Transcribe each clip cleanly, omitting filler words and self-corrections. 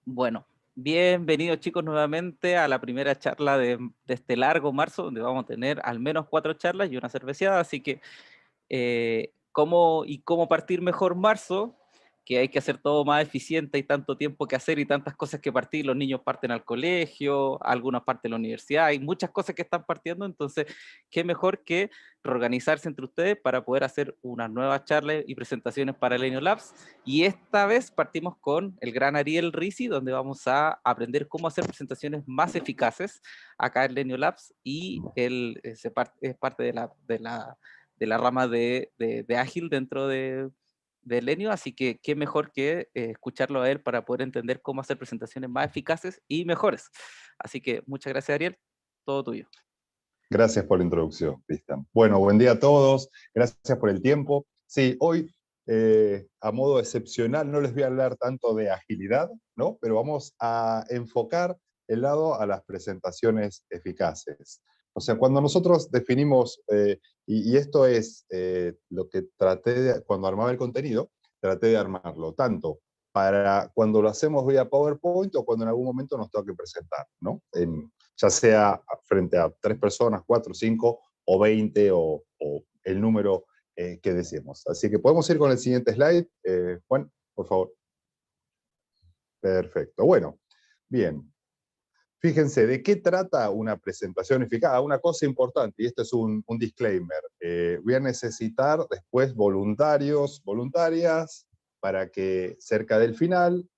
Bueno, bienvenidos chicos nuevamente a la primera charla de este largo marzo, donde vamos a tener al menos 4 charlas y una cerveceada, así que cómo partir mejor marzo, que hay que hacer todo más eficiente, hay tanto tiempo que hacer y tantas cosas que partir, los niños parten al colegio, algunas parten a la universidad, hay muchas cosas que están partiendo, entonces qué mejor que reorganizarse entre ustedes para poder hacer unas nuevas charlas y presentaciones para Elenio Labs, y esta vez partimos con el gran Ariel Risi, donde vamos a aprender cómo hacer presentaciones más eficaces acá en Elenio Labs, y él es parte de la rama de Ágil dentro de Elenio, así que qué mejor que escucharlo a él para poder entender cómo hacer presentaciones más eficaces y mejores. Así que muchas gracias, Ariel, todo tuyo. Gracias por la introducción, Cristian. Bueno, buen día a todos, gracias por el tiempo. Sí, hoy, a modo excepcional, no les voy a hablar tanto de agilidad, ¿no? Pero vamos a enfocar el lado a las presentaciones eficaces. O sea, cuando nosotros definimos, y esto es lo que cuando armaba el contenido, traté de armarlo tanto para cuando lo hacemos vía PowerPoint o cuando en algún momento nos toque presentar, ¿no? Ya sea frente a 3 personas, 4, 5 o 20 o el número que deseemos. Así que podemos ir con el siguiente slide. Juan, por favor. Perfecto. Bueno, bien. Fíjense, ¿de qué trata una presentación eficaz? Una cosa importante, y esto es un disclaimer. Voy a necesitar después voluntarios, voluntarias, para que cerca del final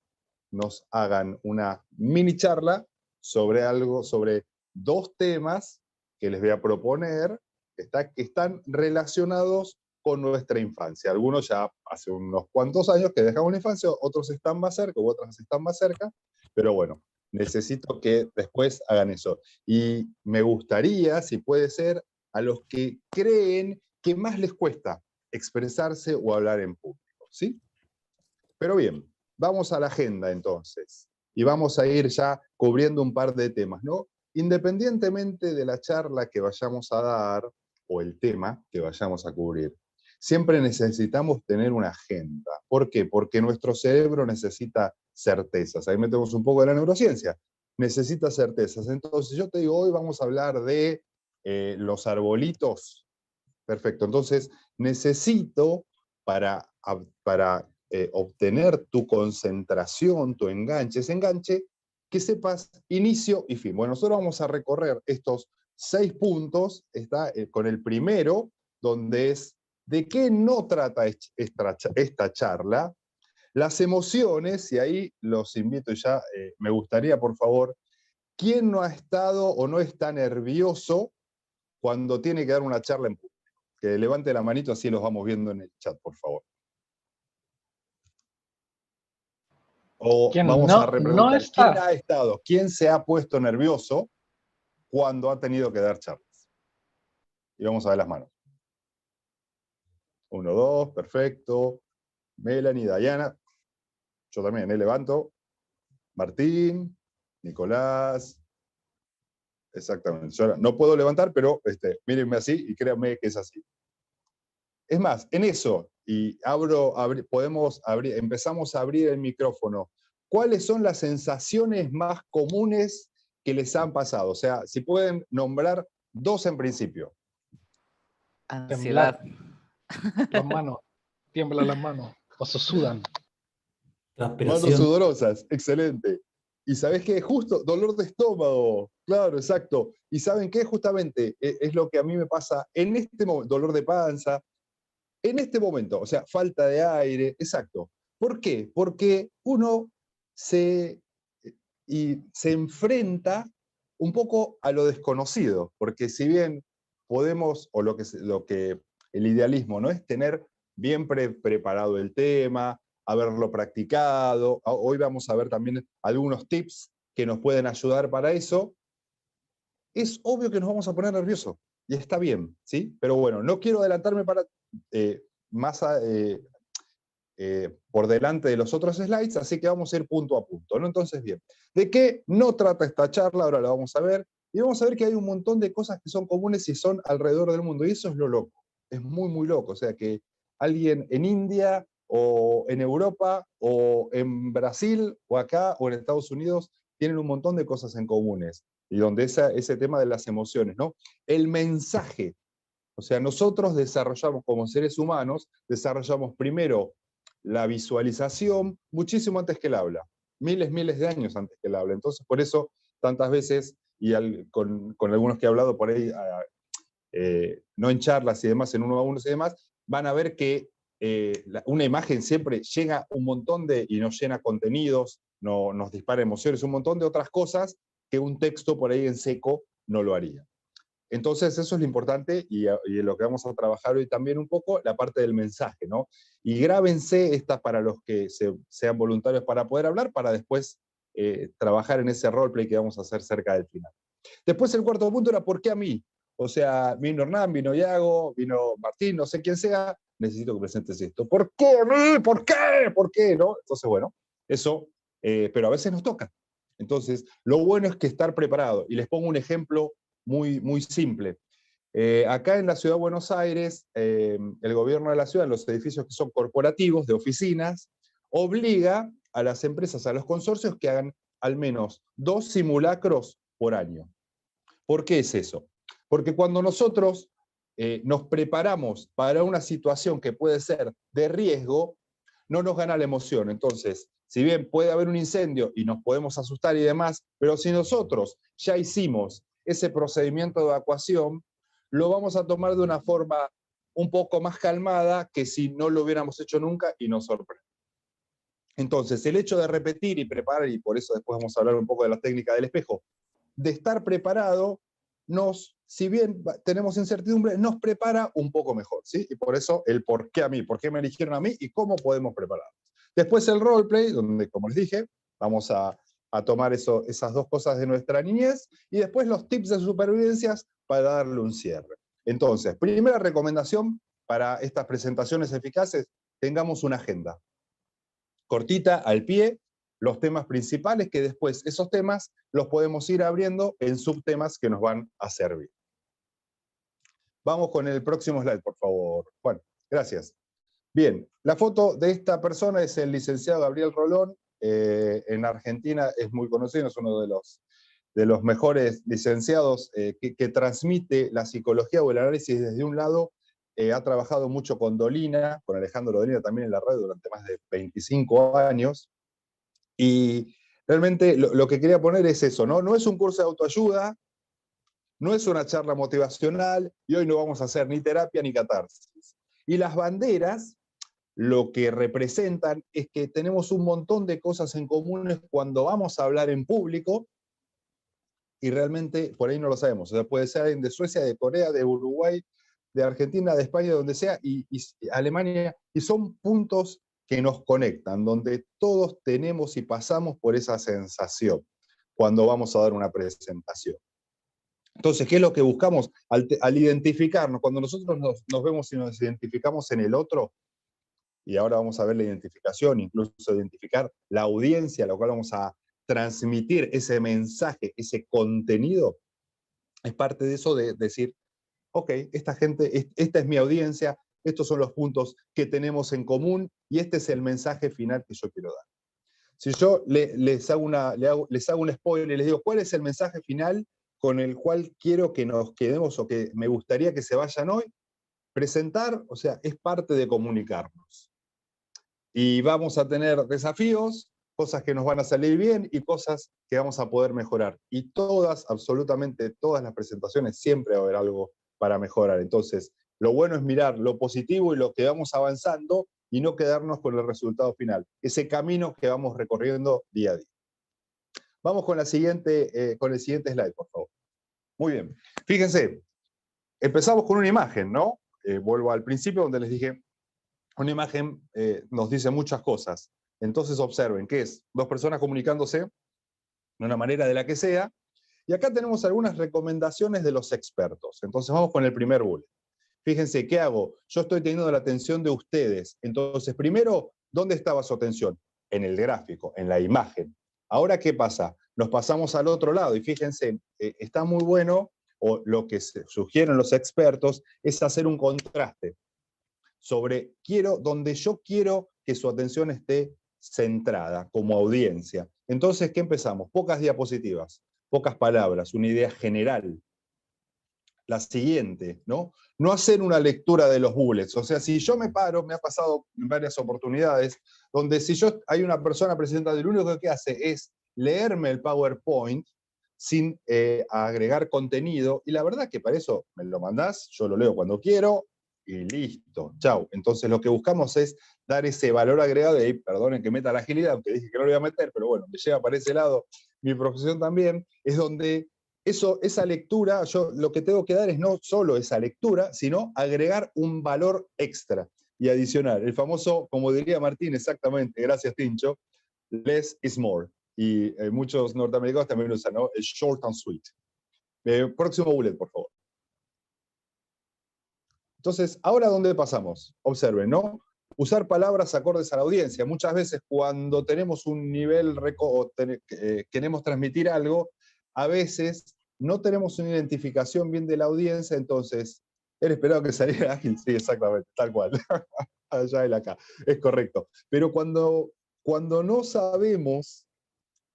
nos hagan una mini charla sobre 2 temas que les voy a proponer, que están relacionados con nuestra infancia. Algunos ya hace unos cuantos años que dejamos la infancia, otros están más cerca, otras están más cerca, pero bueno, necesito que después hagan eso. Y me gustaría, si puede ser, a los que creen que más les cuesta expresarse o hablar en público, ¿sí? Pero bien, vamos a la agenda entonces, y vamos a ir ya cubriendo un par de temas, ¿no? Independientemente de la charla que vayamos a dar, o el tema que vayamos a cubrir, siempre necesitamos tener una agenda. ¿Por qué? Porque nuestro cerebro necesita certezas. Ahí metemos un poco de la neurociencia. Necesita certezas. Entonces yo te digo, hoy vamos a hablar de los arbolitos. Perfecto. Entonces necesito para obtener tu concentración, tu enganche, ese enganche, que sepas inicio y fin. Bueno, nosotros vamos a recorrer estos 6 puntos, está con el primero, donde es de qué no trata esta charla, las emociones, y ahí los invito ya, me gustaría, por favor, ¿quién no ha estado o no está nervioso cuando tiene que dar una charla en público? Que levante la manito, así los vamos viendo en el chat, por favor. O vamos a no repreguntar, está. ¿quién ha estado, quién se ha puesto nervioso cuando ha tenido que dar charlas? Y vamos a ver las manos. 1, 2, perfecto. Melanie, Dayana. Yo también, levanto. Martín, Nicolás. Exactamente. Yo no puedo levantar, pero mírenme así y créanme que es así. Es más, en eso, y empezamos a abrir el micrófono. ¿Cuáles son las sensaciones más comunes que les han pasado? O sea, si pueden nombrar 2 en principio. Ansiedad. Las manos, tiemblan las manos, o se sudan. Manos sudorosas, excelente. ¿Y sabés qué? Justo, dolor de estómago. Claro, exacto. ¿Y saben qué? Justamente es lo que a mí me pasa en este momento, dolor de panza. En este momento, o sea, falta de aire, exacto. ¿Por qué? Porque uno se enfrenta un poco a lo desconocido, porque si bien podemos, o lo que el idealismo no es tener bien preparado el tema, haberlo practicado, hoy vamos a ver también algunos tips que nos pueden ayudar para eso, es obvio que nos vamos a poner nerviosos, y está bien, ¿sí? Pero bueno, no quiero adelantarme para por delante de los otros slides, así que vamos a ir punto a punto, ¿no? Entonces, bien, ¿de qué no trata esta charla? Ahora la vamos a ver, y vamos a ver que hay un montón de cosas que son comunes y son alrededor del mundo, y eso es lo loco, es muy, muy loco, o sea, que alguien en India o en Europa, o en Brasil, o acá, o en Estados Unidos, tienen un montón de cosas en comunes. Y donde ese tema de las emociones, ¿no? El mensaje. O sea, nosotros desarrollamos como seres humanos, desarrollamos primero la visualización muchísimo antes que el habla. Miles de años antes que el habla. Entonces, por eso, tantas veces, y con algunos que he hablado por ahí, no en charlas y demás, en uno a uno y demás, van a ver que una imagen siempre llega un montón y nos llena contenidos, nos dispara emociones, un montón de otras cosas que un texto por ahí en seco no lo haría. Entonces eso es lo importante y lo que vamos a trabajar hoy también un poco, la parte del mensaje, ¿no? Y grábense estas para los que sean voluntarios para poder hablar, para después trabajar en ese roleplay que vamos a hacer cerca del final. Después el cuarto punto era ¿por qué a mí? O sea, vino Hernán, vino Iago, vino Martín, no sé quién sea, necesito que presentes esto. ¿Por qué a mí? ¿Por qué? ¿Por qué? ¿No? Entonces, bueno, eso, pero a veces nos toca. Entonces, lo bueno es que estar preparado. Y les pongo un ejemplo muy simple. Acá en la Ciudad de Buenos Aires, el gobierno de la ciudad, en los edificios que son corporativos, de oficinas, obliga a las empresas, a los consorcios, que hagan al menos 2 simulacros por año. ¿Por qué es eso? Porque cuando nosotros nos preparamos para una situación que puede ser de riesgo, no nos gana la emoción. Entonces, si bien puede haber un incendio y nos podemos asustar y demás, pero si nosotros ya hicimos ese procedimiento de evacuación, lo vamos a tomar de una forma un poco más calmada que si no lo hubiéramos hecho nunca y nos sorprende. Entonces, el hecho de repetir y preparar, y por eso después vamos a hablar un poco de la técnica del espejo, de estar preparado, si bien tenemos incertidumbre, nos prepara un poco mejor, ¿sí? Y por eso el por qué a mí, por qué me eligieron a mí y cómo podemos prepararnos. Después el roleplay, donde, como les dije, vamos a tomar esas dos cosas de nuestra niñez, y después los tips de supervivencias para darle un cierre. Entonces, primera recomendación para estas presentaciones eficaces, tengamos una agenda cortita, al pie, los temas principales, que después esos temas los podemos ir abriendo en subtemas que nos van a servir. Vamos con el próximo slide, por favor. Juan, gracias. Bien, la foto de esta persona es el licenciado Gabriel Rolón. En Argentina es muy conocido, es uno de los mejores licenciados que transmite la psicología o el análisis desde un lado. Ha trabajado mucho con Dolina, con Alejandro Dolina también en la red durante más de 25 años. Y realmente lo que quería poner es eso, ¿no? No es un curso de autoayuda, no es una charla motivacional, y hoy no vamos a hacer ni terapia ni catarsis. Y las banderas, lo que representan es que tenemos un montón de cosas en comunes cuando vamos a hablar en público, y realmente por ahí no lo sabemos. O sea, puede ser alguien de Suecia, de Corea, de Uruguay, de Argentina, de España, de donde sea, y Alemania, y son puntos que nos conectan, donde todos tenemos y pasamos por esa sensación cuando vamos a dar una presentación. Entonces, ¿qué es lo que buscamos? Al identificarnos, cuando nosotros nos vemos y nos identificamos en el otro, y ahora vamos a ver la identificación, incluso identificar la audiencia a la cual vamos a transmitir ese mensaje, ese contenido, es parte de eso de decir, ok, esta gente, esta es mi audiencia, estos son los puntos que tenemos en común, y este es el mensaje final que yo quiero dar. Si yo les hago un spoiler y les digo, ¿cuál es el mensaje final con el cual quiero que nos quedemos o que me gustaría que se vayan hoy? Presentar, o sea, es parte de comunicarnos. Y vamos a tener desafíos, cosas que nos van a salir bien y cosas que vamos a poder mejorar. Y todas, absolutamente todas las presentaciones, siempre va a haber algo para mejorar. Entonces, lo bueno es mirar lo positivo y lo que vamos avanzando y no quedarnos con el resultado final. Ese camino que vamos recorriendo día a día. Vamos con el siguiente slide, por favor. Muy bien. Fíjense, empezamos con una imagen, ¿no? Vuelvo al principio donde les dije, una imagen nos dice muchas cosas. Entonces observen que es dos personas comunicándose de una manera de la que sea. Y acá tenemos algunas recomendaciones de los expertos. Entonces vamos con el primer bullet. Fíjense, ¿qué hago? Yo estoy teniendo la atención de ustedes. Entonces, primero, ¿dónde estaba su atención? En el gráfico, en la imagen. Ahora, ¿qué pasa? Nos pasamos al otro lado y fíjense, está muy bueno, o lo que sugieren los expertos, es hacer un contraste sobre donde yo quiero que su atención esté centrada como audiencia. Entonces, ¿qué empezamos? Pocas diapositivas, pocas palabras, una idea general. La siguiente, ¿no? No hacer una lectura de los bullets. O sea, si yo me paro, me ha pasado en varias oportunidades, donde si hay una persona presentando, lo único que hace es leerme el PowerPoint sin agregar contenido, y la verdad que para eso me lo mandás, yo lo leo cuando quiero, y listo, chau. Entonces lo que buscamos es dar ese valor agregado, y ahí, perdonen que meta la agilidad, aunque dije que no lo iba a meter, pero bueno, me lleva para ese lado mi profesión también, es donde esa lectura, yo lo que tengo que dar es no solo esa lectura, sino agregar un valor extra y adicional. El famoso, como diría Martín, exactamente, gracias Tincho, less is more. Y muchos norteamericanos también lo usan, ¿no? El short and sweet. Próximo bullet, por favor. Entonces, ¿ahora dónde pasamos? Observen, ¿no? Usar palabras acordes a la audiencia. Muchas veces cuando tenemos un nivel, queremos transmitir algo, a veces no tenemos una identificación bien de la audiencia, entonces, ¿era esperado que saliera ágil? Sí, exactamente, tal cual. Allá él acá, es correcto. Pero cuando no sabemos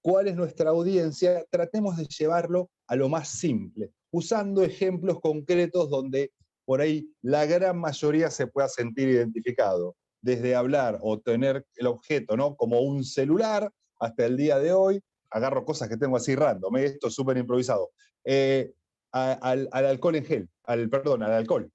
cuál es nuestra audiencia, tratemos de llevarlo a lo más simple, usando ejemplos concretos donde por ahí la gran mayoría se pueda sentir identificado, desde hablar o tener el objeto, ¿no?, como un celular, hasta el día de hoy, agarro cosas que tengo así random, esto es súper improvisado, al alcohol en gel, al alcohol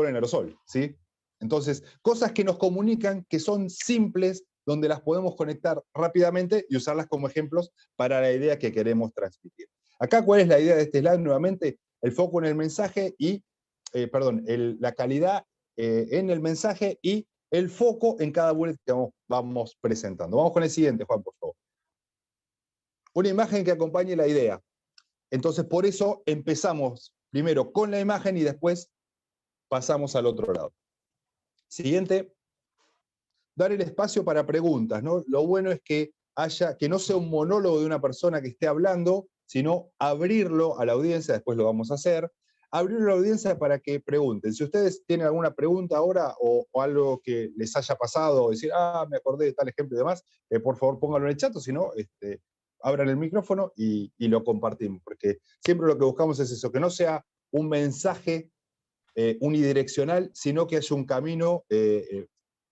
en aerosol, ¿sí? Entonces, cosas que nos comunican, que son simples, donde las podemos conectar rápidamente y usarlas como ejemplos para la idea que queremos transmitir. Acá, ¿cuál es la idea de este slide? Nuevamente, el foco en el mensaje y, la calidad en el mensaje y el foco en cada bullet que vamos presentando. Vamos con el siguiente, Juan, por favor. Una imagen que acompañe la idea. Entonces, por eso empezamos primero con la imagen y después pasamos al otro lado. Siguiente. Dar el espacio para preguntas, ¿no? Lo bueno es que no sea un monólogo de una persona que esté hablando, sino abrirlo a la audiencia, después lo vamos a hacer, abrirlo a la audiencia para que pregunten. Si ustedes tienen alguna pregunta ahora o algo que les haya pasado, o decir, me acordé de tal ejemplo y demás, por favor pónganlo en el chat, o si no, abran el micrófono y lo compartimos, porque siempre lo que buscamos es eso, que no sea un mensaje unidireccional, sino que haya un camino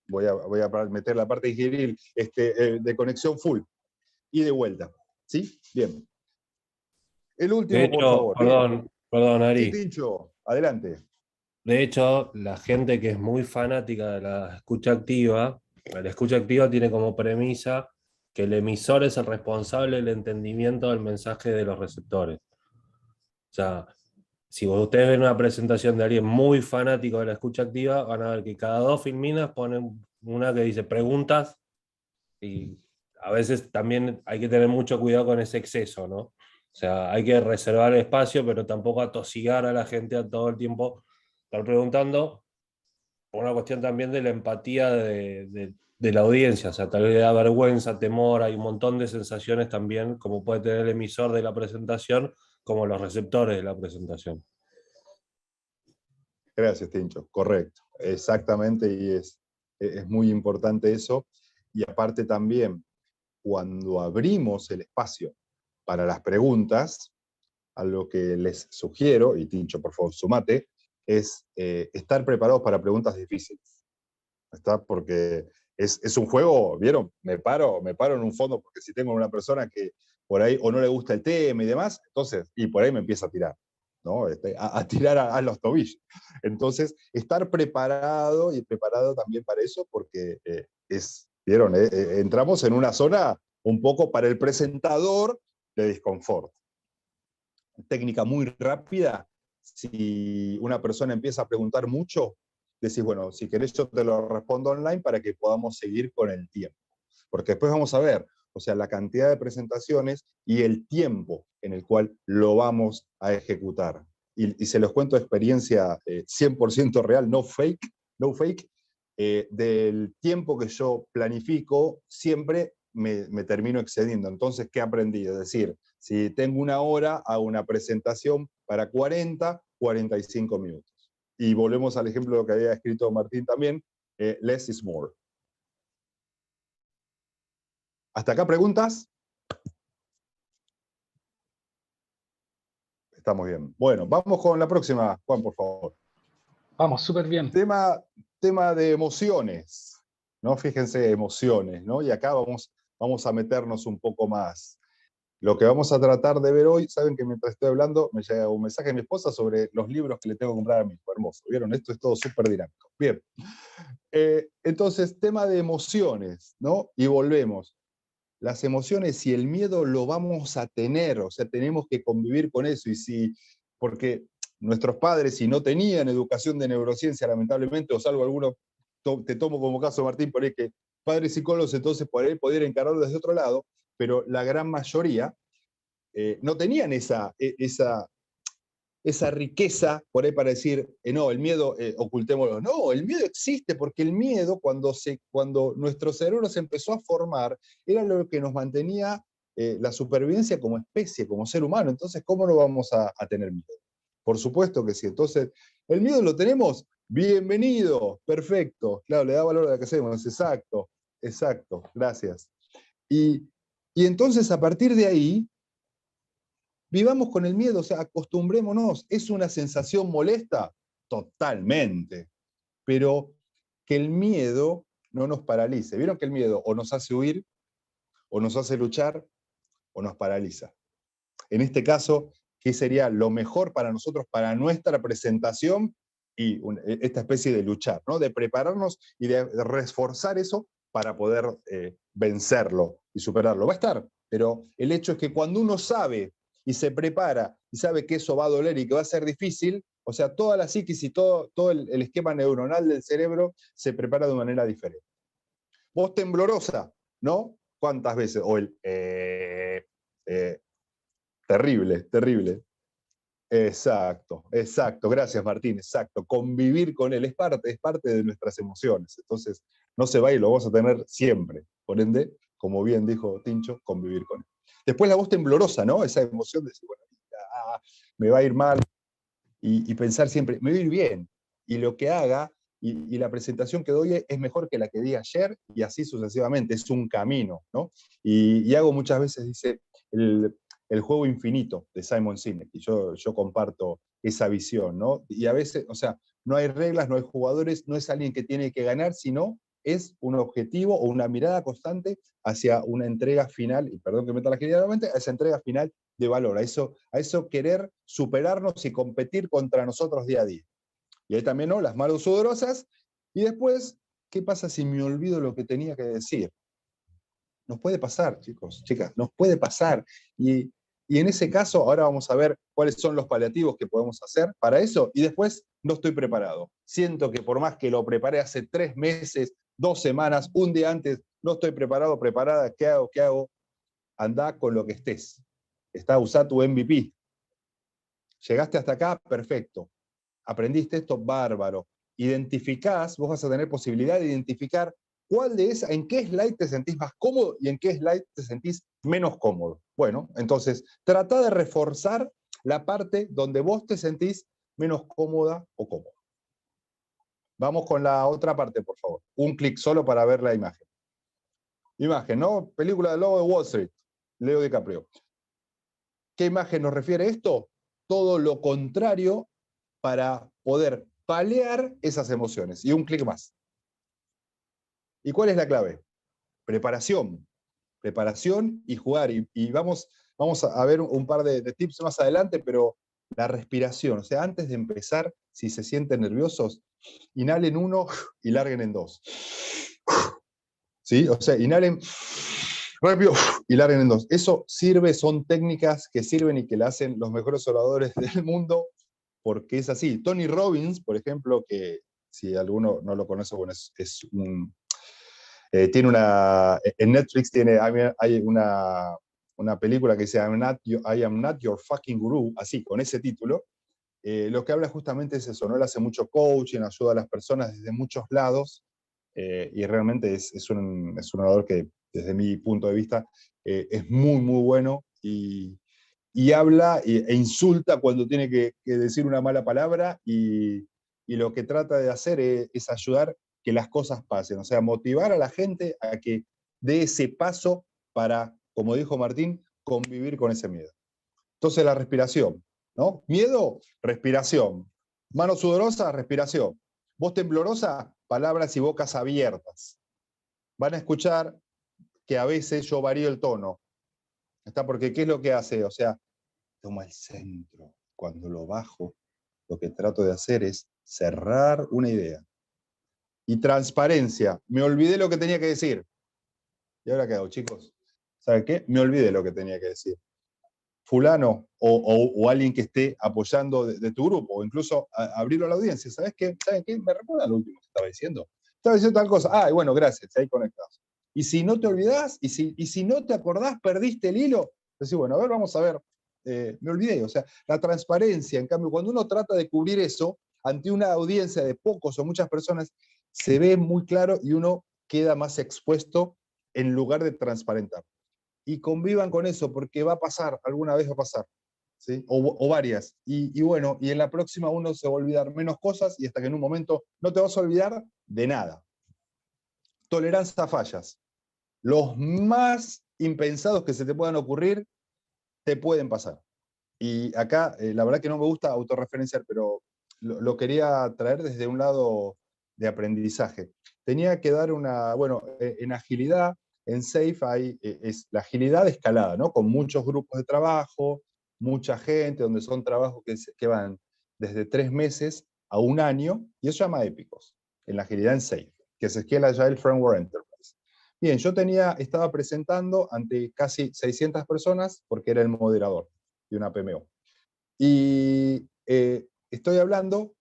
voy a meter la parte ingenieril, de conexión full, y de vuelta. ¿Sí? Bien. El último, De hecho, por favor. perdón, Sí, Ari. Tincho, adelante. De hecho, la gente que es muy fanática de la escucha activa tiene como premisa que el emisor es el responsable del entendimiento del mensaje de los receptores. O sea, si ustedes ven una presentación de alguien muy fanático de la escucha activa, van a ver que cada 2 filminas ponen una que dice preguntas, y a veces también hay que tener mucho cuidado con ese exceso, ¿no? O sea, hay que reservar espacio, pero tampoco atosigar a la gente a todo el tiempo estar preguntando, por una cuestión también de la empatía de la audiencia. O sea, tal vez le da vergüenza, temor, hay un montón de sensaciones también, como puede tener el emisor de la presentación, como los receptores de la presentación. Gracias, Tincho. Correcto. Exactamente, y es muy importante eso. Y aparte también, cuando abrimos el espacio para las preguntas, algo que les sugiero, y Tincho, por favor, sumate, es estar preparados para preguntas difíciles. ¿Está? Porque es un juego, ¿vieron? Me paro en un fondo, porque si tengo una persona que por ahí o no le gusta el tema y demás, entonces, y por ahí me empieza a tirar, ¿no? A tirar a los tobillos. Entonces, estar preparado y preparado también para eso, porque ¿vieron? Entramos en una zona un poco para el presentador de disconfort. Técnica muy rápida, si una persona empieza a preguntar mucho, decís, bueno, si querés yo te lo respondo online para que podamos seguir con el tiempo. Porque después vamos a ver, o sea, la cantidad de presentaciones y el tiempo en el cual lo vamos a ejecutar. Y se los cuento de experiencia 100% real, no fake, del tiempo que yo planifico, siempre me termino excediendo. Entonces, ¿qué aprendí? Es decir, si tengo una hora, hago una presentación para 45 minutos. Y volvemos al ejemplo de lo que había escrito Martín también, less is more. ¿Hasta acá preguntas? Estamos bien. Bueno, vamos con la próxima, Juan, por favor. Vamos, súper bien. Tema de emociones, ¿no? Fíjense, emociones, ¿no? Y acá vamos a meternos un poco más. Lo que vamos a tratar de ver hoy, saben que mientras estoy hablando me llega un mensaje de mi esposa sobre los libros que le tengo que comprar a mi hijo. Hermoso, ¿vieron? Esto es todo súper dinámico. Bien. Entonces, tema de emociones, ¿no? Y volvemos. Las emociones y el miedo lo vamos a tener, o sea, tenemos que convivir con eso. Porque nuestros padres, si no tenían educación de neurociencia, lamentablemente, o salvo algunos, te tomo como caso, Martín, por ahí que padres psicólogos, entonces por ahí podrían encararlo desde otro lado, pero la gran mayoría no tenían esa riqueza por ahí para decir, no, el miedo, ocultémoslo. No, el miedo existe porque el miedo, cuando nuestro cerebro se empezó a formar, era lo que nos mantenía la supervivencia como especie, como ser humano. Entonces, ¿cómo no vamos a tener miedo? Por supuesto que sí. Entonces, ¿el miedo lo tenemos? Bienvenido, perfecto. Claro, le da valor a lo que hacemos. Exacto, gracias. Y entonces, a partir de ahí, vivamos con el miedo, o sea, acostumbrémonos. ¿Es una sensación molesta? Totalmente. Pero que el miedo no nos paralice. ¿Vieron que el miedo o nos hace huir, o nos hace luchar, o nos paraliza? En este caso, ¿qué sería lo mejor para nosotros, para nuestra presentación y esta especie de luchar, ¿no? De prepararnos y de reforzar eso para poder vencerlo y superarlo? Va a estar, pero el hecho es que cuando uno sabe y se prepara y sabe que eso va a doler y que va a ser difícil, o sea, toda la psiquis y todo el esquema neuronal del cerebro se prepara de manera diferente. Voz temblorosa, ¿no? ¿Cuántas veces? O el terrible. Exacto, gracias Martín, exacto. Convivir con él es parte de nuestras emociones, entonces no se va y lo vamos a tener siempre. Por ende, como bien dijo Tincho, convivir con él. Después la voz temblorosa, ¿no? Esa emoción de decir, bueno, me va a ir mal, y pensar siempre, me va a ir bien, y lo que haga, y la presentación que doy es mejor que la que di ayer, y así sucesivamente, es un camino, ¿no? Y hago muchas veces, dice, el juego infinito de Simon Sinek, y yo comparto esa visión, ¿no? Y a veces, o sea, no hay reglas, no hay jugadores, no es alguien que tiene que ganar, sino es un objetivo o una mirada constante hacia una entrega final, y perdón que meta la genial nuevamente, a esa entrega final de valor, a eso querer superarnos y competir contra nosotros día a día. Y ahí también, ¿no? Las manos sudorosas, y después, ¿qué pasa si me olvido lo que tenía que decir? Nos puede pasar, chicos, chicas, nos puede pasar. Y en ese caso, ahora vamos a ver cuáles son los paliativos que podemos hacer para eso, y después no estoy preparado. Siento que por más que lo preparé hace 3 meses, 2 semanas, un día antes, no estoy preparado, preparada, ¿qué hago? ¿Qué hago? Andá con lo que estés. Usá tu MVP. Llegaste hasta acá, perfecto. Aprendiste esto, bárbaro. Identificás, vos vas a tener posibilidad de identificar en qué slide te sentís más cómodo y en qué slide te sentís menos cómodo. Bueno, entonces, trata de reforzar la parte donde vos te sentís menos cómoda o cómodo. Vamos con la otra parte, por favor. Un clic solo para ver la imagen. Imagen, ¿no? Película del Lobo de Wall Street, Leo DiCaprio. ¿Qué imagen nos refiere esto? Todo lo contrario para poder paliar esas emociones. Y un clic más. ¿Y cuál es la clave? Preparación. Preparación y jugar. Y vamos a ver un par de tips más adelante, pero la respiración. O sea, antes de empezar, si se sienten nerviosos, inhalen 1 y larguen en 2. ¿Sí? O sea, inhalen rápido y larguen en 2. Eso sirve, son técnicas que sirven y que le hacen los mejores oradores del mundo, porque es así. Tony Robbins, por ejemplo, que si alguno no lo conoce, bueno, tiene en Netflix hay una película que dice I am not your fucking guru, así, con ese título. Lo que habla justamente es eso, ¿no? Él hace mucho coaching, ayuda a las personas desde muchos lados, y realmente es un orador que, desde mi punto de vista, es muy, muy bueno, y habla e insulta cuando tiene que decir una mala palabra, y lo que trata de hacer es ayudar que las cosas pasen, o sea, motivar a la gente a que dé ese paso para, como dijo Martín, convivir con ese miedo. Entonces la respiración, ¿no? Miedo, respiración. Mano sudorosa, respiración. Voz temblorosa, palabras y bocas abiertas. Van a escuchar que a veces yo varío el tono. ¿Está? Porque ¿qué es lo que hace? O sea, toma el centro. Cuando lo bajo, lo que trato de hacer es cerrar una idea. Y transparencia. Me olvidé lo que tenía que decir. ¿Y ahora qué hago, chicos? ¿Saben qué? Me olvidé lo que tenía que decir. Fulano o alguien que esté apoyando de tu grupo, o incluso abrirlo a la audiencia. ¿Sabes qué? ¿Saben qué? ¿Me recuerda lo último que estaba diciendo? Estaba diciendo tal cosa. Ah, bueno, gracias. Ahí conectados. Y si no te olvidás, y si no te acordás, perdiste el hilo, decís, bueno, a ver, vamos a ver. Me olvidé. O sea, la transparencia, en cambio, cuando uno trata de cubrir eso ante una audiencia de pocos o muchas personas, se ve muy claro y uno queda más expuesto en lugar de transparentar. Y convivan con eso, porque va a pasar, alguna vez va a pasar, ¿sí? O varias. Y bueno, y en la próxima uno se va a olvidar menos cosas y hasta que en un momento no te vas a olvidar de nada. Tolerancia a fallas. Los más impensados que se te puedan ocurrir, te pueden pasar. Y acá, la verdad que no me gusta autorreferenciar, pero lo quería traer desde un lado de aprendizaje. Tenía que dar una, bueno, en agilidad, en SAFe es la agilidad escalada, ¿no? Con muchos grupos de trabajo, mucha gente, donde son trabajos que van desde 3 meses a 1 año, y eso se llama épicos, en la agilidad en SAFe, que se escala ya el Framework Enterprise. Bien, yo estaba presentando ante casi 600 personas porque era el moderador de una PMO. Y estoy hablando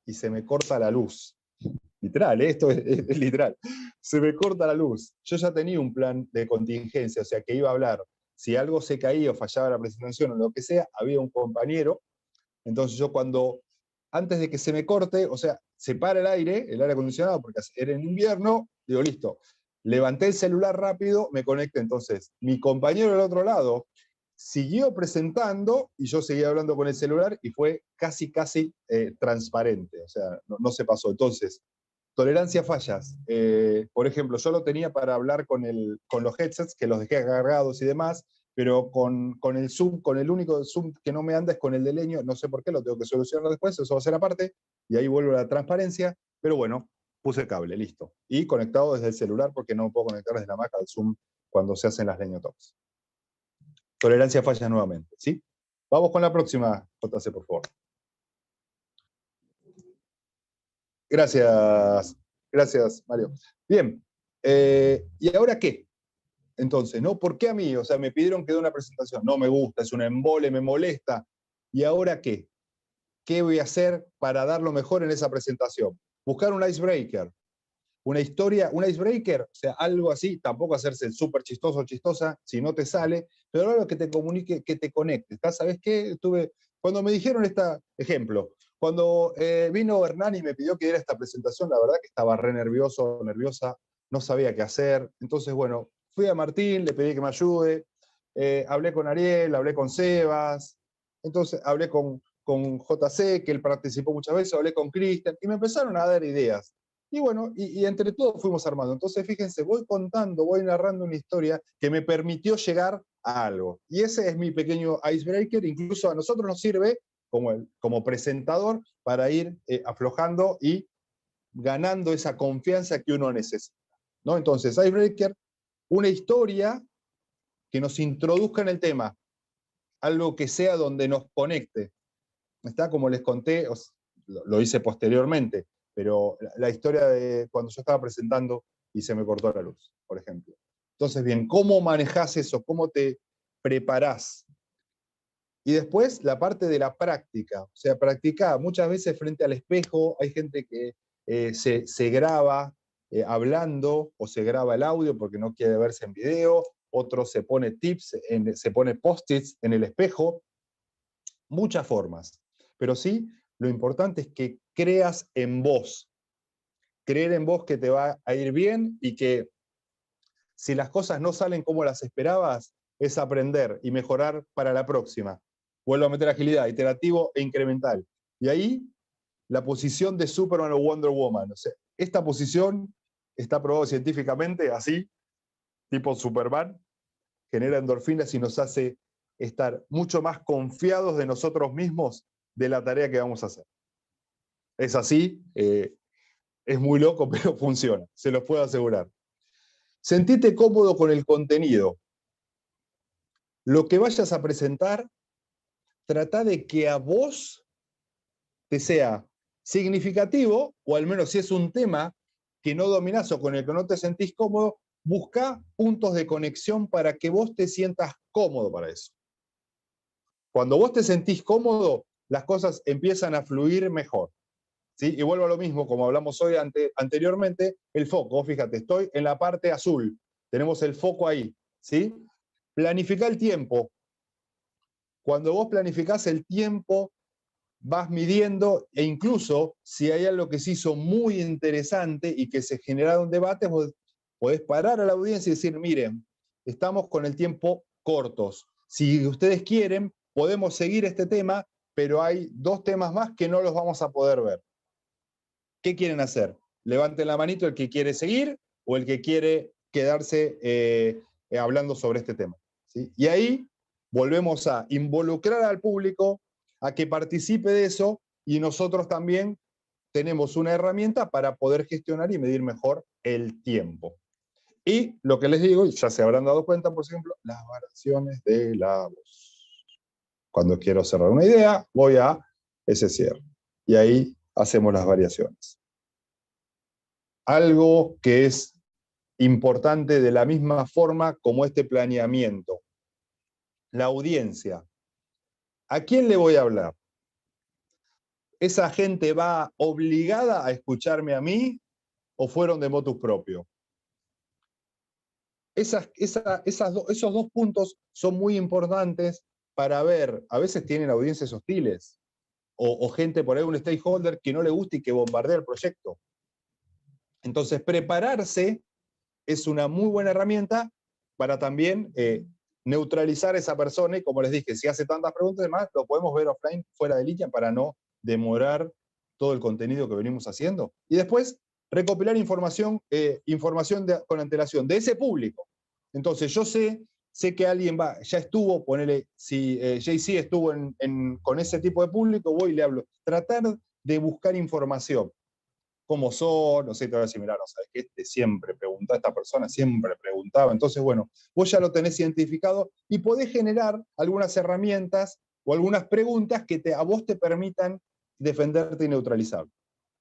y se me corta la luz. Literal, esto es literal. Se me corta la luz. Yo ya tenía un plan de contingencia, o sea, que iba a hablar. Si algo se caía o fallaba la presentación o lo que sea, había un compañero. Entonces yo antes de que se me corte, o sea, se para el aire acondicionado, porque era en invierno, digo, listo. Levanté el celular rápido, me conecté. Entonces, mi compañero del otro lado siguió presentando y yo seguía hablando con el celular y fue casi transparente, o sea, no se pasó. Entonces, tolerancia a fallas. Por ejemplo, yo lo tenía para hablar con los headsets, que los dejé cargados y demás, pero con el Zoom, con el único Zoom que no me anda es con el de Leño, no sé por qué, lo tengo que solucionar después, eso va a ser aparte, y ahí vuelvo a la transparencia, pero bueno, puse el cable, listo. Y conectado desde el celular, porque no puedo conectar desde la Mac al Zoom cuando se hacen las Leño Talks. Tolerancia a fallas nuevamente, ¿sí? Vamos con la próxima, JC, por favor. Gracias, Mario. Bien, ¿y ahora qué? Entonces, ¿no? ¿Por qué a mí? O sea, me pidieron que dé una presentación. No me gusta, es un embole, me molesta. ¿Y ahora qué? ¿Qué voy a hacer para dar lo mejor en esa presentación? Buscar un icebreaker. Una historia, un icebreaker, o sea, algo así, tampoco hacerse el súper chistoso o chistosa, si no te sale, pero algo que te comunique, que te conecte. ¿Sabes qué? Cuando me dijeron ejemplo, cuando vino Hernán y me pidió que diera esta presentación, la verdad que estaba re nerviosa, no sabía qué hacer. Entonces, bueno, fui a Martín, le pedí que me ayude, hablé con Ariel, hablé con Sebas, entonces hablé con JC, que él participó muchas veces, hablé con Cristian, y me empezaron a dar ideas. Y bueno, y entre todos fuimos armando. Entonces, fíjense, voy narrando una historia que me permitió llegar a algo. Y ese es mi pequeño icebreaker. Incluso a nosotros nos sirve como presentador para ir aflojando y ganando esa confianza que uno necesita, ¿no? Entonces, icebreaker, una historia que nos introduzca en el tema, algo que sea donde nos conecte. ¿Está? Como les conté, lo hice posteriormente, pero la historia de cuando yo estaba presentando y se me cortó la luz, por ejemplo. Entonces, bien, ¿cómo manejás eso? ¿Cómo te preparás? Y después la parte de la práctica, o sea, practicar muchas veces frente al espejo. Hay gente que se graba hablando o se graba el audio porque no quiere verse en video, otro se pone se pone post-its en el espejo, muchas formas. Pero sí, lo importante es que creas en vos. Creer en vos que te va a ir bien y que si las cosas no salen como las esperabas, es aprender y mejorar para la próxima. Vuelvo a meter agilidad, iterativo e incremental. Y ahí, la posición de Superman o Wonder Woman. O sea, esta posición está probada científicamente, así, tipo Superman, genera endorfinas y nos hace estar mucho más confiados de nosotros mismos de la tarea que vamos a hacer. Es así, es muy loco, pero funciona, se los puedo asegurar. Sentite cómodo con el contenido. Lo que vayas a presentar, trata de que a vos te sea significativo, o al menos si es un tema que no dominás o con el que no te sentís cómodo, busca puntos de conexión para que vos te sientas cómodo para eso. Cuando vos te sentís cómodo, las cosas empiezan a fluir mejor. ¿Sí? Y vuelvo a lo mismo, como hablamos hoy anteriormente, el foco. Fíjate, estoy en la parte azul, tenemos el foco ahí. ¿Sí? Planifica el tiempo. Cuando vos planificás el tiempo, vas midiendo, e incluso si hay algo que se hizo muy interesante y que se genera un debate, vos podés parar a la audiencia y decir, miren, estamos con el tiempo cortos. Si ustedes quieren, podemos seguir este tema, pero hay 2 temas más que no los vamos a poder ver. ¿Qué quieren hacer? Levanten la manito el que quiere seguir o el que quiere quedarse hablando sobre este tema. ¿Sí? Y ahí volvemos a involucrar al público a que participe de eso, y nosotros también tenemos una herramienta para poder gestionar y medir mejor el tiempo. Y lo que les digo, ya se habrán dado cuenta, por ejemplo, las variaciones de la voz. Cuando quiero cerrar una idea, voy a ese cierre. Y ahí hacemos las variaciones. Algo que es importante de la misma forma como este planeamiento. La audiencia. ¿A quién le voy a hablar? ¿Esa gente va obligada a escucharme a mí o fueron de motus propio? Esos 2 puntos son muy importantes para ver. A veces tienen audiencias hostiles o gente por ahí, un stakeholder que no le gusta y que bombardea el proyecto. Entonces, prepararse es una muy buena herramienta para también neutralizar a esa persona, y como les dije, si hace tantas preguntas y demás, lo podemos ver offline, fuera de línea, para no demorar todo el contenido que venimos haciendo. Y después, recopilar información con antelación de ese público. Entonces, yo sé que alguien ya estuvo, ponele, si JC estuvo con ese tipo de público, voy y le hablo. Tratar de buscar información. ¿Cómo son? No sé, te voy a decir, mirá, no sabes que siempre preguntaba, esta persona siempre preguntaba. Entonces, bueno, vos ya lo tenés identificado y podés generar algunas herramientas o algunas preguntas que a vos te permitan defenderte y neutralizar.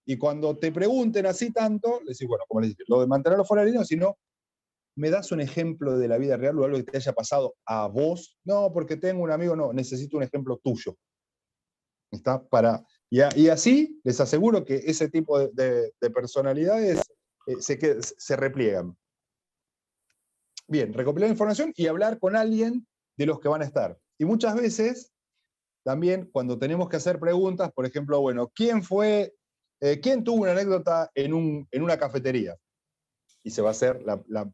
Y cuando te pregunten así tanto, le decís, bueno, como les dije, lo de mantenerlo fuera de línea, sino, ¿me das un ejemplo de la vida real o algo que te haya pasado a vos? No, porque tengo un amigo, no, necesito un ejemplo tuyo. ¿Está? Y así les aseguro que ese tipo de personalidades se repliegan. Bien, recopilar información y hablar con alguien de los que van a estar. Y muchas veces, también cuando tenemos que hacer preguntas, por ejemplo, bueno, ¿quién tuvo una anécdota en una cafetería? Y se va a hacer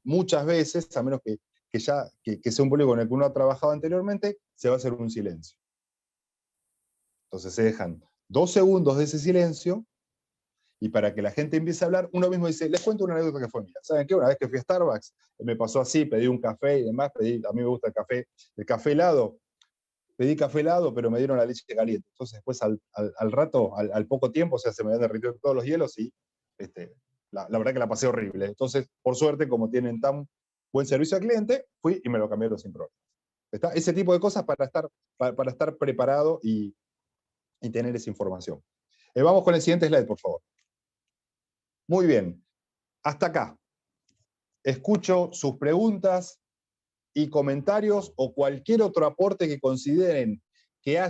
muchas veces, a menos que sea un público con el que uno ha trabajado anteriormente, se va a hacer un silencio. Entonces se dejan 2 segundos de ese silencio, y para que la gente empiece a hablar, uno mismo dice, les cuento una anécdota que fue mía. ¿Saben qué? Una vez que fui a Starbucks, me pasó así, pedí un café y demás, a mí me gusta el café helado, pedí café helado, pero me dieron la leche caliente. Entonces después al rato, al poco tiempo, o sea, se me habían derretido todos los hielos y la verdad que la pasé horrible. Entonces, por suerte, como tienen tan buen servicio al cliente, fui y me lo cambiaron sin problema. ¿Está? Ese tipo de cosas para estar preparado y tener esa información. Vamos con el siguiente slide, por favor. Muy bien. Hasta acá. Escucho sus preguntas y comentarios o cualquier otro aporte que consideren que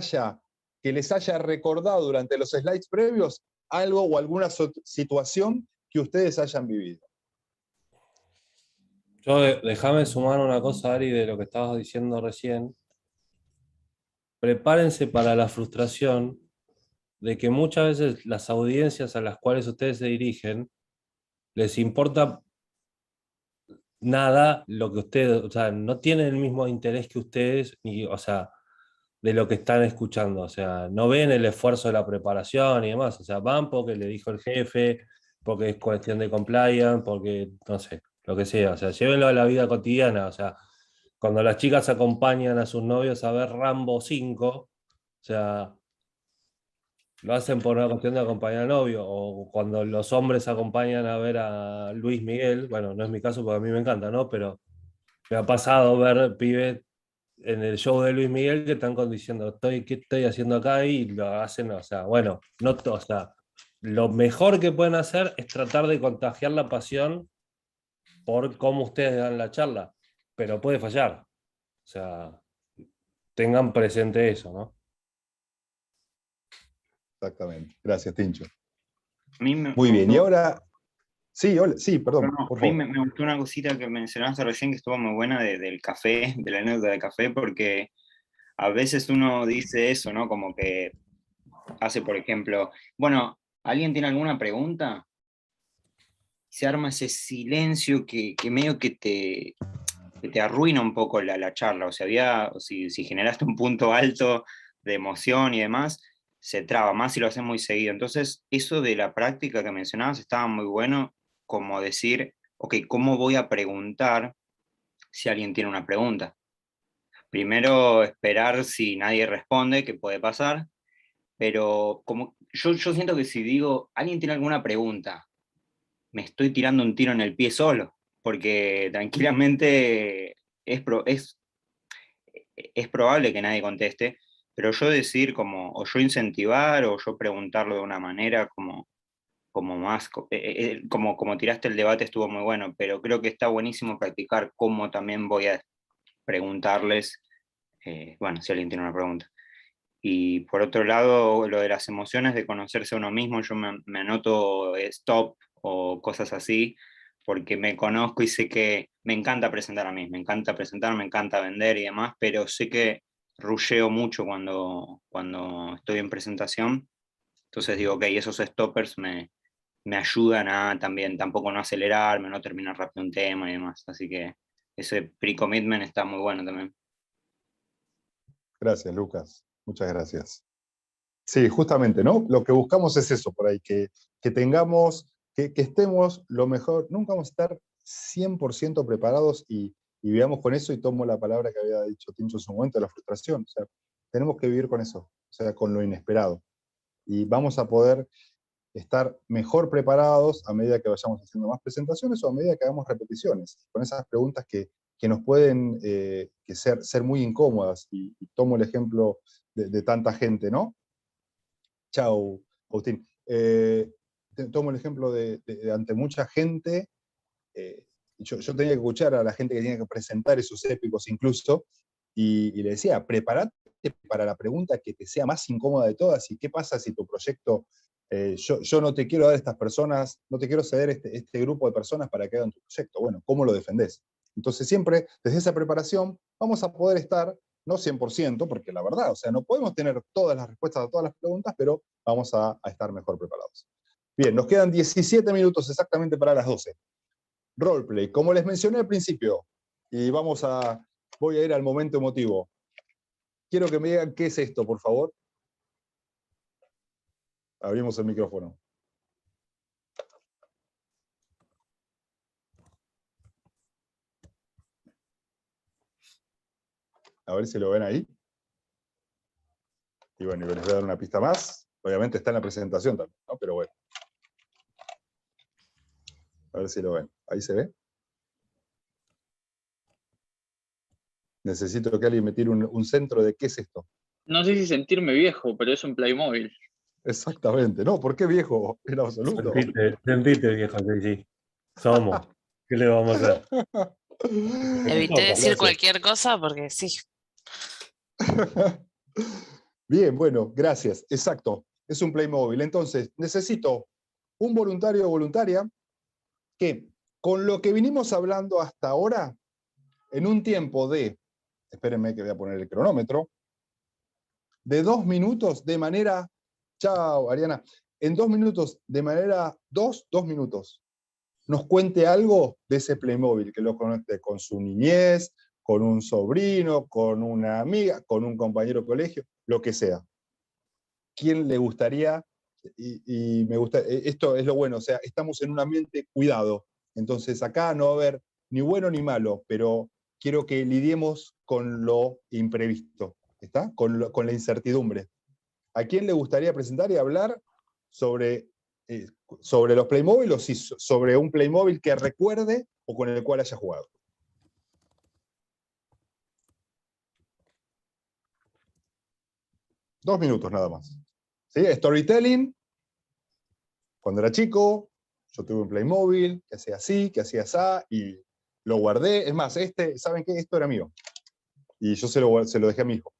les haya recordado durante los slides previos algo o alguna situación que ustedes hayan vivido. Déjame sumar una cosa, Ari, de lo que estabas diciendo recién. Prepárense para la frustración de que muchas veces las audiencias a las cuales ustedes se dirigen les importa nada lo que ustedes, o sea, no tienen el mismo interés que ustedes, o sea, de lo que están escuchando, o sea, no ven el esfuerzo de la preparación y demás, o sea, van porque le dijo el jefe, porque es cuestión de compliance, porque, no sé, lo que sea, o sea, llévenlo a la vida cotidiana, o sea, cuando las chicas acompañan a sus novios a ver Rambo 5, o sea, lo hacen por una cuestión de acompañar al novio, o cuando los hombres acompañan a ver a Luis Miguel, bueno, no es mi caso porque a mí me encanta, ¿no? Pero me ha pasado ver pibes en el show de Luis Miguel que están diciendo, ¿qué estoy haciendo acá? Y lo hacen, o sea, bueno, no, o sea, lo mejor que pueden hacer es tratar de contagiar la pasión por cómo ustedes dan la charla, pero puede fallar. O sea, tengan presente eso, ¿no? Exactamente. Gracias, Tincho. A mí me Muy bien, y gustó, ahora... Sí, sí, perdón, no, por a mí favor. me gustó una cosita que mencionaste recién que estuvo muy buena del café, de la anécdota del café, porque a veces uno dice eso, ¿no? Como que hace, por ejemplo, bueno, ¿alguien tiene alguna pregunta? Se arma ese silencio que medio que te arruina un poco la charla. O sea, si generaste un punto alto de emoción y demás, se traba, más si lo haces muy seguido. Entonces, eso de la práctica que mencionabas estaba muy bueno, como decir, ok, ¿cómo voy a preguntar si alguien tiene una pregunta? Primero, esperar si nadie responde, que puede pasar, pero como yo siento que si digo, ¿alguien tiene alguna pregunta? Me estoy tirando un tiro en el pie solo, porque tranquilamente es probable que nadie conteste, pero yo decir como, o yo incentivar, o yo preguntarlo de una manera como más, como tiraste el debate estuvo muy bueno, pero creo que está buenísimo practicar cómo también voy a preguntarles, bueno, si alguien tiene una pregunta. Y por otro lado, lo de las emociones, de conocerse a uno mismo, yo me anoto stop o cosas así, porque me conozco y sé que me encanta presentar a mí, me encanta presentar, me encanta vender y demás, pero sé que rusheo mucho cuando estoy en presentación. Entonces digo, ok, esos stoppers me ayudan a también tampoco no acelerarme, no terminar rápido un tema y demás. Así que ese pre-commitment está muy bueno también. Gracias, Lucas. Muchas gracias. Sí, justamente, ¿no? Lo que buscamos es eso por ahí, que tengamos, que estemos lo mejor, nunca vamos a estar 100% preparados y veamos con eso, y tomo la palabra que había dicho Tincho en su momento, la frustración. O sea, tenemos que vivir con eso, o sea, con lo inesperado. Y vamos a poder estar mejor preparados a medida que vayamos haciendo más presentaciones o a medida que hagamos repeticiones, con esas preguntas que nos pueden ser muy incómodas. Y tomo el ejemplo de tanta gente, ¿no? Chao, Agustín. Tomo el ejemplo de ante mucha gente. Yo tenía que escuchar a la gente que tenía que presentar esos épicos incluso, y le decía, prepárate para la pregunta que te sea más incómoda de todas, y qué pasa si tu proyecto, yo no te quiero dar estas personas, no te quiero ceder este grupo de personas para que hagan tu proyecto. Bueno, ¿cómo lo defendés? Entonces siempre, desde esa preparación, vamos a poder estar, no 100%, porque la verdad, o sea, no podemos tener todas las respuestas a todas las preguntas, pero vamos a estar mejor preparados. Bien, nos quedan 17 minutos exactamente para las 12. Roleplay, como les mencioné al principio, y voy a ir al momento emotivo. Quiero que me digan qué es esto, por favor. Abrimos el micrófono. A ver si lo ven ahí. Y bueno, les voy a dar una pista más. Obviamente está en la presentación también, ¿no? Pero bueno. A ver si lo ven. ¿Ahí se ve? Necesito que alguien me tire un centro de qué es esto. No sé si sentirme viejo, pero es un Playmobil. Exactamente. No, ¿por qué viejo? En absoluto. Sentite, viejo, sí. Somos. ¿Qué le vamos a hacer? Evité decir Gracias. cualquier cosa porque sí. Bien, bueno, gracias. Exacto. Es un Playmobil. Entonces, necesito un voluntario o voluntaria que, con lo que vinimos hablando hasta ahora, en un tiempo de, espérenme que voy a poner el cronómetro, de 2 minutos de manera, chao Ariana, en 2 minutos, de manera, 2 minutos, nos cuente algo de ese Playmobil, que lo conecte con su niñez, con un sobrino, con una amiga, con un compañero de colegio, lo que sea. ¿Quién le gustaría? Y me gusta, esto es lo bueno, o sea, estamos en un ambiente cuidado, entonces acá no va a haber ni bueno ni malo, pero quiero que lidiemos con lo imprevisto, ¿está? Con la incertidumbre. ¿A quién le gustaría presentar y hablar sobre los Playmobil o si sobre un Playmobil que recuerde o con el cual haya jugado? Dos minutos nada más. ¿Sí? Storytelling. Cuando era chico, yo tuve un Playmobil que hacía así, que hacía así, y lo guardé. Es más, ¿saben qué? Esto era mío. Y yo se lo dejé a mi hijo.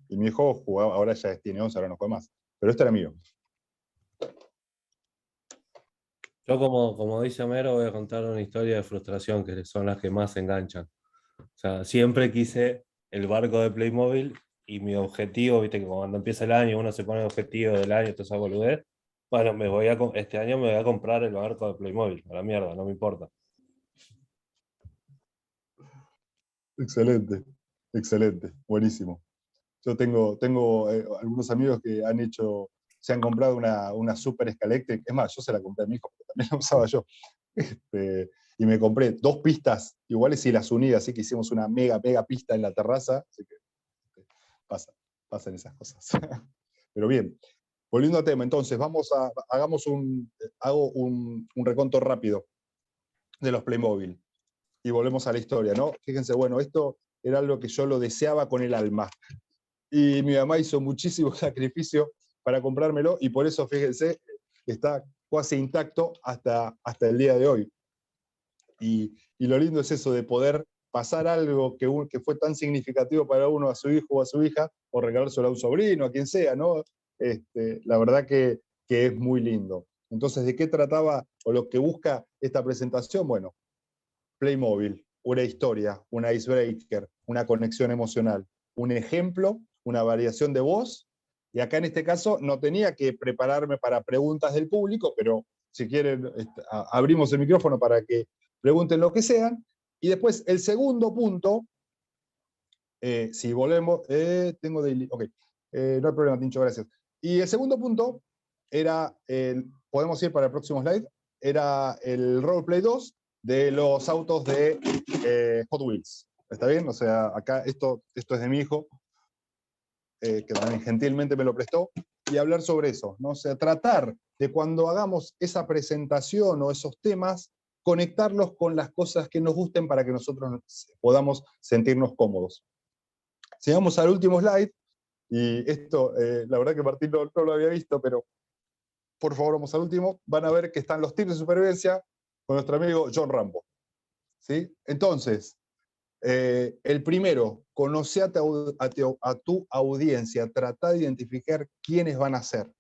Y mi hijo jugaba, ahora ya tiene 11, ahora no juega más. Pero esto era mío. Yo, como dice Homero, voy a contar una historia de frustración, que son las que más enganchan. O sea, siempre quise el barco de Playmobil y mi objetivo, viste que cuando empieza el año uno se pone el objetivo del año, toda esa boludez. Bueno, este año me voy a comprar el barco de Playmobil, a la mierda, no me importa. Excelente, excelente, buenísimo. Yo tengo algunos amigos que se han comprado una Super Scalectric. Es más, yo se la compré a mi hijo, porque también la usaba yo. Y me compré 2 pistas iguales y las uní, así que hicimos una mega pista en la terraza. Así que pasan esas cosas. Pero bien, volviendo al tema, entonces, hago un reconto rápido de los Playmobil. Y volvemos a la historia, ¿no? Fíjense, bueno, esto era algo que yo lo deseaba con el alma. Y mi mamá hizo muchísimo sacrificio para comprármelo, y por eso, fíjense, está casi intacto hasta el día de hoy. Y lo lindo es eso, de poder pasar algo que fue tan significativo para uno, a su hijo o a su hija, o regalárselo a un sobrino, a quien sea, ¿no? La verdad que es muy lindo. Entonces, ¿de qué trataba o lo que busca esta presentación? Bueno, Playmobil, una historia, un icebreaker, una conexión emocional, un ejemplo, una variación de voz, y acá en este caso no tenía que prepararme para preguntas del público, pero si quieren abrimos el micrófono para que pregunten lo que sean, y después el segundo punto, si volvemos, tengo daily, ok, no hay problema, Tincho, gracias. Y el segundo punto era, podemos ir para el próximo slide, era el Roleplay 2, de los autos de Hot Wheels. ¿Está bien? O sea, acá esto es de mi hijo, que también gentilmente me lo prestó, y hablar sobre eso, ¿no? O sea, tratar de cuando hagamos esa presentación o esos temas, conectarlos con las cosas que nos gusten para que nosotros podamos sentirnos cómodos. Si vamos al último slide, y esto, la verdad que Martín no lo había visto, pero por favor vamos al último, van a ver que están los tips de supervivencia con nuestro amigo John Rambo. ¿Sí? Entonces, el primero, conoce a tu audiencia, trata de identificar quiénes van a ser.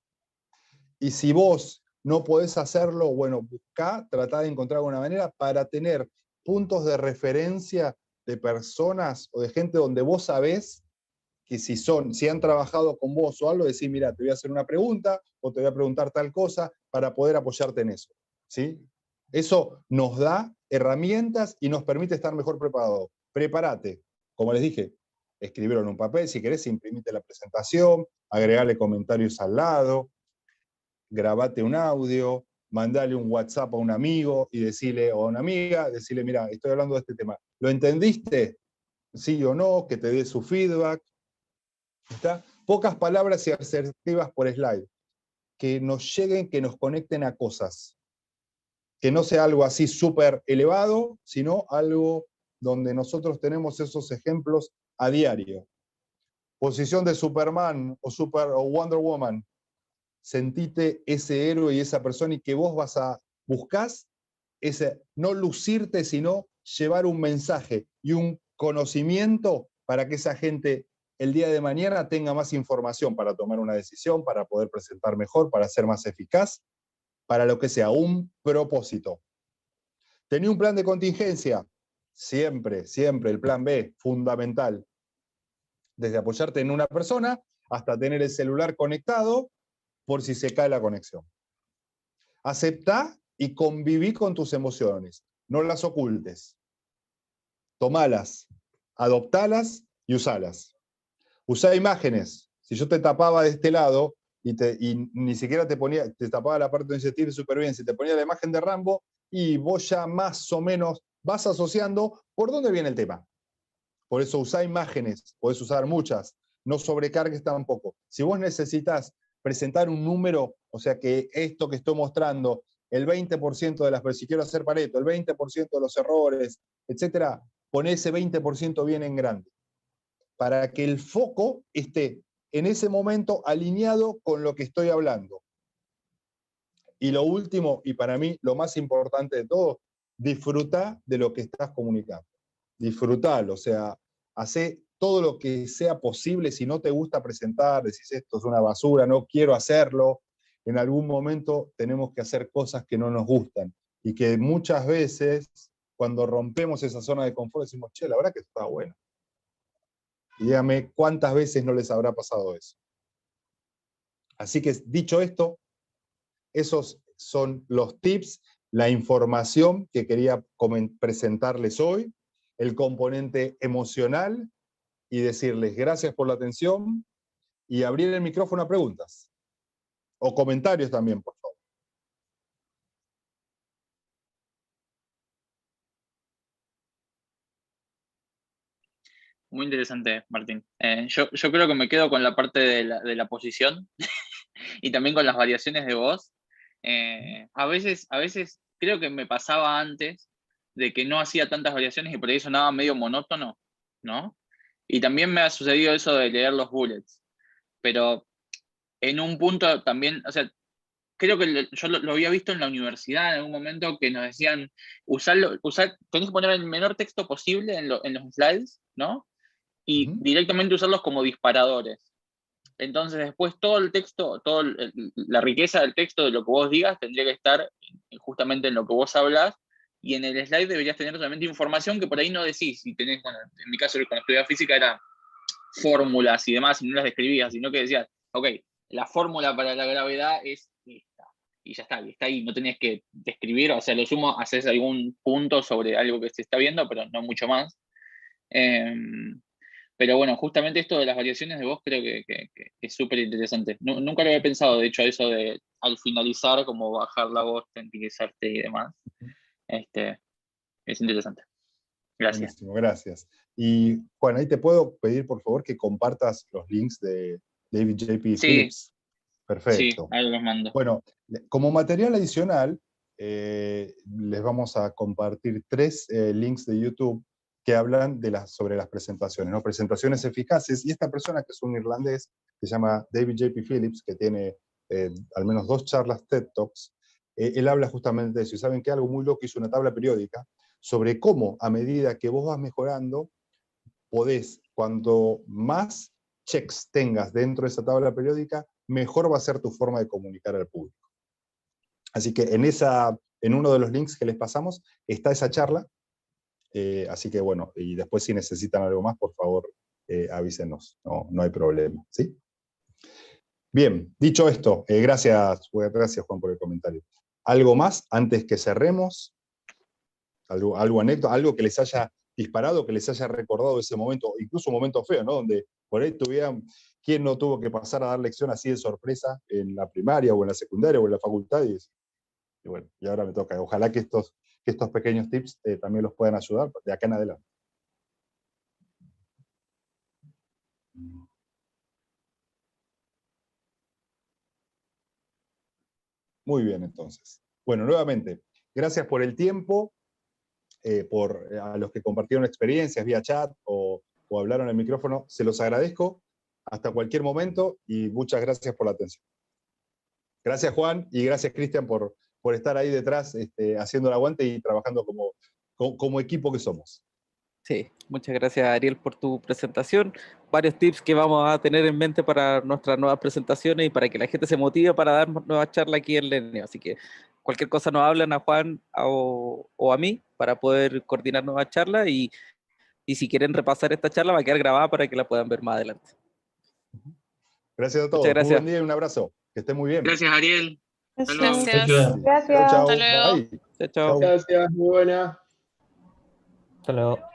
Y si vos no podés hacerlo, bueno, trata de encontrar una manera para tener puntos de referencia de personas o de gente donde vos sabés que si han trabajado con vos o algo, decir, mira, te voy a hacer una pregunta o te voy a preguntar tal cosa para poder apoyarte en eso. ¿Sí? Eso nos da herramientas y nos permite estar mejor preparados. Prepárate, como les dije, escribirlo en un papel, si querés imprimite la presentación, agregale comentarios al lado, grabate un audio, mandale un WhatsApp a un amigo y decirle, o a una amiga, decirle, mira, estoy hablando de este tema. ¿Lo entendiste? Sí o no, que te dé su feedback. ¿Está? Pocas palabras y asertivas por slide. Que nos lleguen, que nos conecten a cosas. Que no sea algo así súper elevado, sino algo donde nosotros tenemos esos ejemplos a diario. Posición de Superman o Wonder Woman. Sentite ese héroe y esa persona, y que vos buscás no lucirte, sino llevar un mensaje y un conocimiento para que esa gente el día de mañana tenga más información para tomar una decisión, para poder presentar mejor, para ser más eficaz, para lo que sea, un propósito. ¿Tenía un plan de contingencia? Siempre, siempre el plan B, fundamental. Desde apoyarte en una persona hasta tener el celular conectado por si se cae la conexión. Aceptá y conviví con tus emociones. No las ocultes. Tomalas, adoptalas y usalas. Usá imágenes. Si yo te tapaba de este lado y ni siquiera te tapaba la parte de iniciativa y supervivencia, te ponía la imagen de Rambo, y vos ya más o menos vas asociando por dónde viene el tema. Por eso usá imágenes, podés usar muchas, no sobrecargues tampoco. Si vos necesitas presentar un número, o sea que esto que estoy mostrando, el 20% de las, pero si quiero hacer Pareto, el 20% de los errores, etcétera, pon ese 20% bien en grande, para que el foco esté en ese momento alineado con lo que estoy hablando. Y lo último, y para mí lo más importante de todo, disfruta de lo que estás comunicando. Disfrutalo, o sea, hacé todo lo que sea posible. Si no te gusta presentar, decís esto es una basura, no quiero hacerlo, en algún momento tenemos que hacer cosas que no nos gustan, y que muchas veces, cuando rompemos esa zona de confort, decimos, che, la verdad que está bueno. Y dígame cuántas veces no les habrá pasado eso. Así que, dicho esto, esos son los tips, la información que quería presentarles hoy, el componente emocional, y decirles gracias por la atención, y abrir el micrófono a preguntas, o comentarios también, por favor. Muy interesante, Martín. Yo creo que me quedo con la parte de la posición y también con las variaciones de voz. A veces creo que me pasaba antes de que no hacía tantas variaciones y por ahí sonaba medio monótono, ¿no? Y también me ha sucedido eso de leer los bullets. Pero en un punto también, o sea, creo que yo lo había visto en la universidad en algún momento que nos decían, tenés que poner el menor texto posible en los slides, ¿no? Y directamente usarlos como disparadores. Entonces después todo el texto, la riqueza del texto de lo que vos digas tendría que estar justamente en lo que vos hablas, y en el slide deberías tener solamente información que por ahí no decís. Si tenés, bueno, en mi caso cuando estudiaba física era fórmulas y demás, y no las describías, sino que decías, ok, la fórmula para la gravedad es esta, y ya está, y está ahí, no tenés que describir, o sea, lo sumo, haces algún punto sobre algo que se está viendo, pero no mucho más. Pero bueno, justamente esto de las variaciones de voz creo que es súper interesante. Nunca lo había pensado, de hecho, eso de al finalizar, como bajar la voz, tranquilizarte y demás. Es interesante. Gracias. Buenísimo, gracias. Y Juan, ahí te puedo pedir, por favor, que compartas los links de David J.P. Sí, Phillips. Perfecto. Sí, ahí los mando. Bueno, como material adicional, les vamos a compartir 3 links de YouTube que hablan sobre las presentaciones, ¿no? Presentaciones eficaces, y esta persona, que es un irlandés, que se llama David J.P. Phillips, que tiene al menos 2 charlas TED Talks, él habla justamente de eso. Y saben que algo muy loco, hizo una tabla periódica sobre cómo, a medida que vos vas mejorando, podés, cuanto más checks tengas dentro de esa tabla periódica, mejor va a ser tu forma de comunicar al público. Así que en uno de los links que les pasamos está esa charla. Así que bueno, y después si necesitan algo más, por favor, avísenos, no hay problema, ¿sí? Bien, dicho esto, gracias Juan por el comentario. ¿Algo más antes que cerremos? ¿Algo anécdota, algo que les haya disparado, que les haya recordado ese momento, incluso un momento feo, ¿no? Donde por ahí tuvieran, ¿quién no tuvo que pasar a dar lección así de sorpresa en la primaria o en la secundaria o en la facultad? Y bueno, y ahora me toca. Ojalá que estos pequeños tips también los puedan ayudar de acá en adelante. Muy bien, entonces. Bueno, nuevamente, gracias por el tiempo, a los que compartieron experiencias vía chat o hablaron al micrófono, se los agradezco. Hasta cualquier momento, y muchas gracias por la atención. Gracias, Juan, y gracias, Cristian, por estar ahí detrás, haciendo el aguante y trabajando como equipo que somos. Sí, muchas gracias, Ariel, por tu presentación. Varios tips que vamos a tener en mente para nuestras nuevas presentaciones y para que la gente se motive para dar nuevas charlas aquí en LENEO. Así que cualquier cosa nos hablan a Juan o a mí para poder coordinar nuevas charlas, y si quieren repasar esta charla va a quedar grabada para que la puedan ver más adelante. Gracias a todos. Muchas gracias. Muy buen día y un abrazo. Que estén muy bien. Gracias, Ariel. Hasta luego. Gracias. Chao, chao. Hasta luego. Bye. Chao, chao. Gracias, muy buena. Hasta luego.